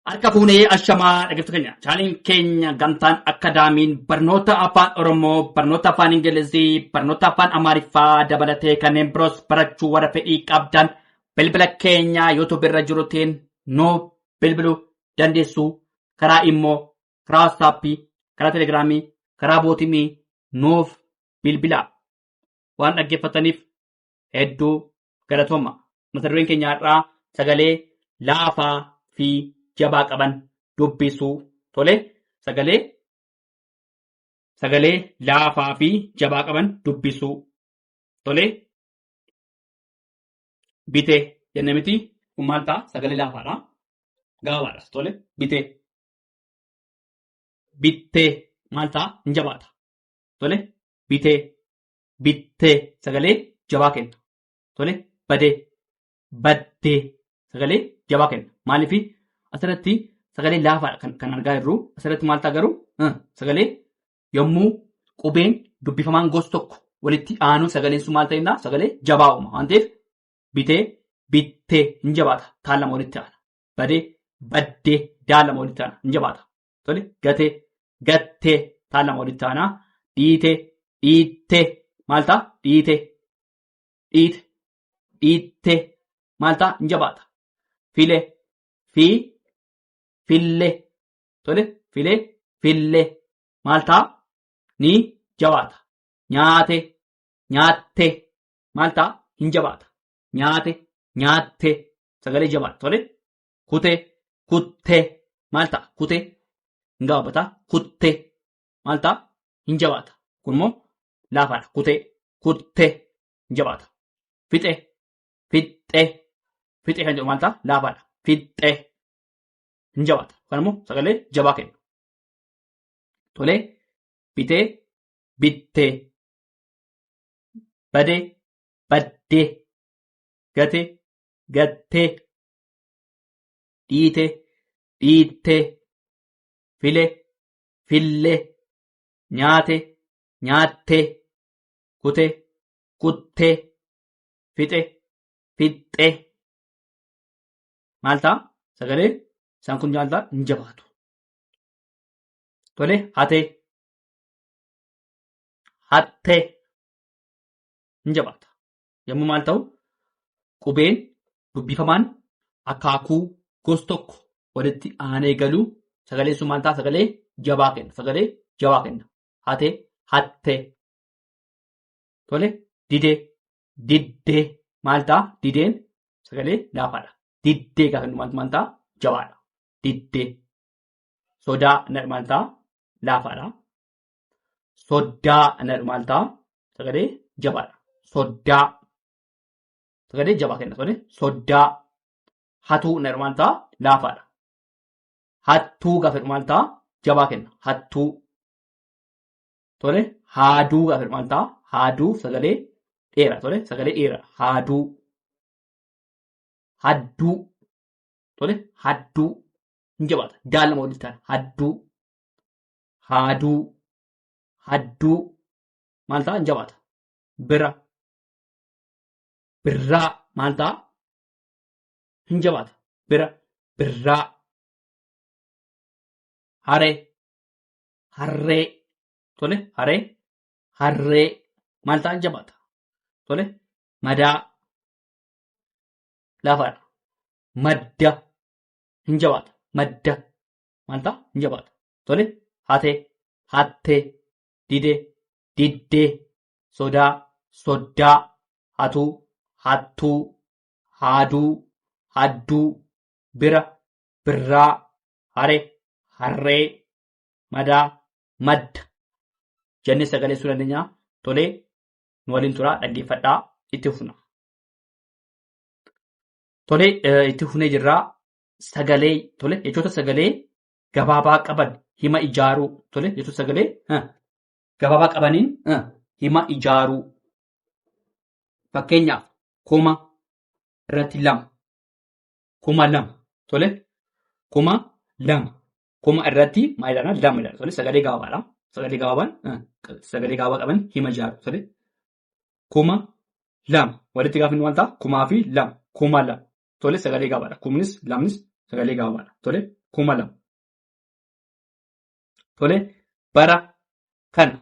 Harka fuunee ashamaa dhaggeeffattoota chaaliin keenya gamtaan akkaadaamiin barnoota afaan Oromoo, barnoota afaan Ingilizii, barnoota afaan Amaariffaa dabalatee kanneen biroos barachuu warra fedhii qabdan bilbila keenya YouTube irra jirutiin nu bilbiluu dandeessu. Karaa immoo karaa WhatsAppii, karaa Telegiraamii, karaa bootimii nuuf bilbilaa. Waan dhaggeeffataniif hedduu galatooma. Mata dureen keenya irraa sagalee laafaa fi jabaa qaban dubbisuu. Tole sagalee laafaa fi jabaa qaban dubbisuu. Tole bitee jenne miti kun maal ta'a? Sagalee laafaadha. Gaabaadha. Tole bittee maal ta'a? Hin jabaata. Tole bittee sagalee jabaa kenna. Tole baddee sagalee jabaa kenna. Maaliif asirratti sagalee laafaadha kan argaa jirru. Asirratti maal ta'a garuu sagalee yommuu qubeen dubbifamaan gosa tokko walitti aanu sagaleen sun maal ta'inna sagalee jabaa uuma. Waan ta'eef bittee hin jabaata. Taan lama walitti aana. Baddee daan lama walitti aana. Hin jabaata. Tole gattee taan lama walitti aana. Dhiitee maal ta'a? Dhiittee maal ta'a? Hin jabaata. Fillee tole fillee maal ta'a? Ni jabaata. Nyaattee maal ta'a? Hin jabaata. Nyaattee sagalee jabaata. Tole kuttee maal ta'a? Kutee hin gaabata. Kuttee maal ta'a? Hin jabaata. Kun immoo laafaadha. Kuttee hin jabaata. Fixee kan jedhu maal ta'a? Laafaadha. Fixee hin jabaata. Kan immoo sagalee jabaa kenna. Tole bittee baddee gattee dhiittee fillee nyaattee kuttee fixee maal ta'a? Sagalee isaan kun maal ta'a? Hin jabaatu. Tole hattee hin jabaata. Yommuu maal ta'u? Qubeen dubbifamaan akaakuu gosa tokko walitti aanee galuu sagaleen sun maal ta'a? Sagalee jabaa kenna. Sagalee jabaa kenna. Hattee. Tole diddee maal ta'a? Dideen sagalee laafaadha. Diddee gaafa maal ta'a? Jabaadha. Diddee. Sodaa maal ta'a? Laafaadha. Soddaa maal ta'a? Sagalee jabaadha. Soddaa. Sagalee jabaa kenna. Tole soddaa. Hatuu maal ta'a? Laafaadha. Hattuu gaafa maal ta'a? Jabaa kenna. Hattuu. Tole haaduu gaafa maal ta'a? Haaduu sagalee dheeraa. Tole sagalee dheeraa. Haaduu. Hadduu. Tole hadduu hin jabaata. Daan lama walitti taana. Hadduu. Hadduu maal ta'a? Hin jabaata. Birraa maal ta'a? Hin jabaata. Birraa. Harree. Tole harree maal ta'a? Hin jabaata. Tole madaa. Laafaadha. Madda hin jabaata. Madda maal ta'a? Hin jabaata. Tole hattee diddee soddaa hattuu hadduu birraa harree madaa madda jennee sagalee suu dandeenya. Tole nu waliin turaa dhaggeeffadhaa itti fufna. Tole itti fufnee jirraa sagalee tole jechoota sagalee gabaabaa qaban hima ijaaruu. Tole jechoota sagalee gabaabaa qabaniin hima ijaaruu. Fakkeenyaaf kuma irratti lama. Tole kuma irratti maal jedhana? Lama jedhana. Tole sagalee gabaabaadha. Sagalee gabaabaa qaban hima ijaaru. Tole kuma lama walitti gaafa inni maal ta'a? Kumaa fi lama. Kuma lama. Tole sagalee gabaabaadha. Kumnis lamnis sagalee gabaabaadha. Tole 2,000. Tole bara kana.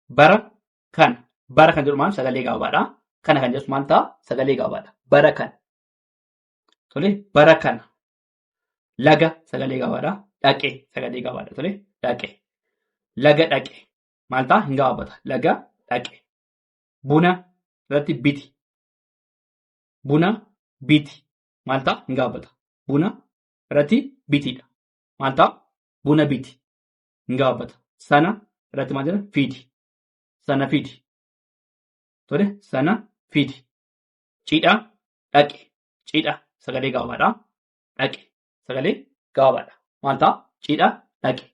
Bara kana. Bara kan jedhu maal sagalee gabaabaadha. Kana kan jedhu maal ta'a sagalee gabaabaadha. Bara kana. Tole bara kana. Laga sagalee gabaabaadha. Dhaqee sagalee gabaabaadha. Tole dhaqee. Laga dhaqee. Maal ta'a hin gabaabata. Laga dhaqee. Buna irratti biti. Buna biti. Maal ta'a hin gabaabata. Buna irratti bitiidha. Maal ta'a buna biti. Hin gabaabata. Sana irratti maal jedhama fiidi. Sana fiidi. Tole sana fiidi. Cidha dhaqe. Cidha sagalee gabaabaadha. Dhaqe sagalee gabaabaadha. Maal ta'a cidha dhaqe.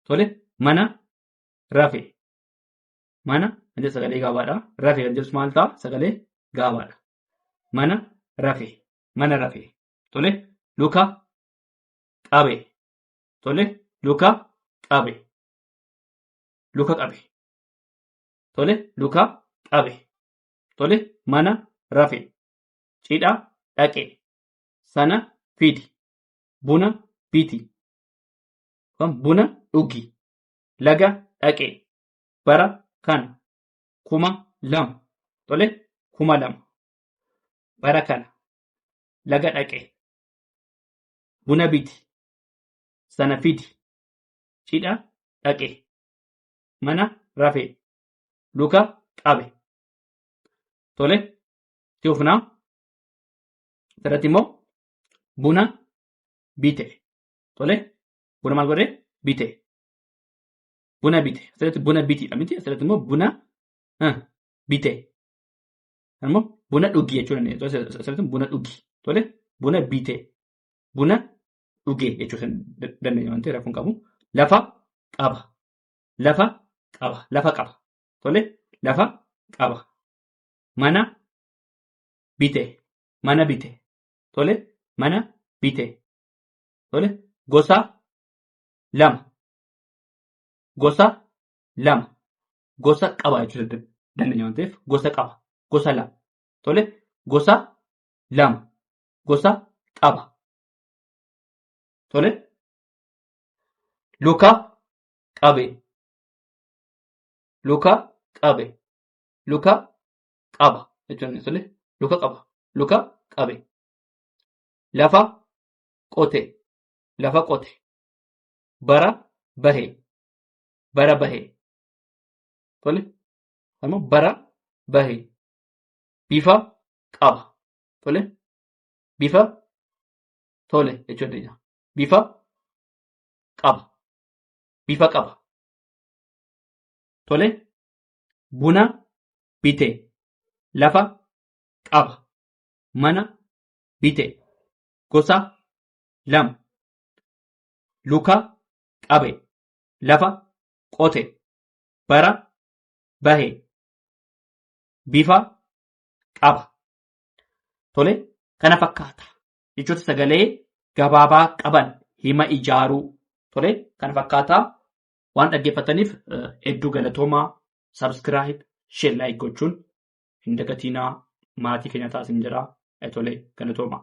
Tole mana rafe. Mana kan jedhu sagalee gabaabaadha. Rafe kan jedhu maal ta'a sagalee gabaabaadha. Mana rafe. Mana rafe. Tole luka qabe. Tole luka qabe. Luka qabe. Tole luka qabe. Tole mana rafe. Cidha dhaqe. Sana fiidi. Buna biti. Buna dhugi. Laga dhaqe. Bara kana. 2,000. Tole 2,000. Bara kana. Laga dhaqe. Buna biti. Sana fiidi. Cidha dhaqe. Mana rafe. Luka qabe. Tole itti fufnaa. Asirratti immoo buna bite. Tole buna maal godhe bite. Buna bite. Asirratti buna bitiidha miti. Asirratti immoo buna bite. Immoo buna dhugi jechuu dandeenya. Asirratti buna dhugi. Tole buna bite. Buna dhuge jechuu dandeenya waan ta'eef rakkoon qabu. Lafa qaba. Lafa qaba. Lafa qaba. Tole lafa qaba. Mana bite. Mana bite. Tole mana bite. Tole gosa lama. Gosa lama. Gosa qaba jechuu dandeenya waan ta'eef gosa qaba. Gosa lama. Tole gosa lama. Gosa qaba. Tole luka qabe. Luka qabe. Luka qaba jechuun tole luka qaba. Luka qabe. Lafa qote. Lafa qote. Bara bahe. Bara bahe. Tole ammoo bara bahe. Bifa qaba. Tole bifa tole jechuun dandeenya. Bifa qaba. Bifa qaba. Tole buna bite. Lafa qaba. Mana bite. Gosa lama. Luka qabe. Lafa qote. Bara bahe. Bifa qaba. Tole kana fakkaata. Jechoota sagalee gabaabaa qaban hima ijaaruu. Tole kana fakkaata. Waan dhaggeeffataniif hedduu galatoomaa. Subscribe, share, like gochuun hin dagatinaa. Maatii keenya taasisaa jira. Tole galatoomaa.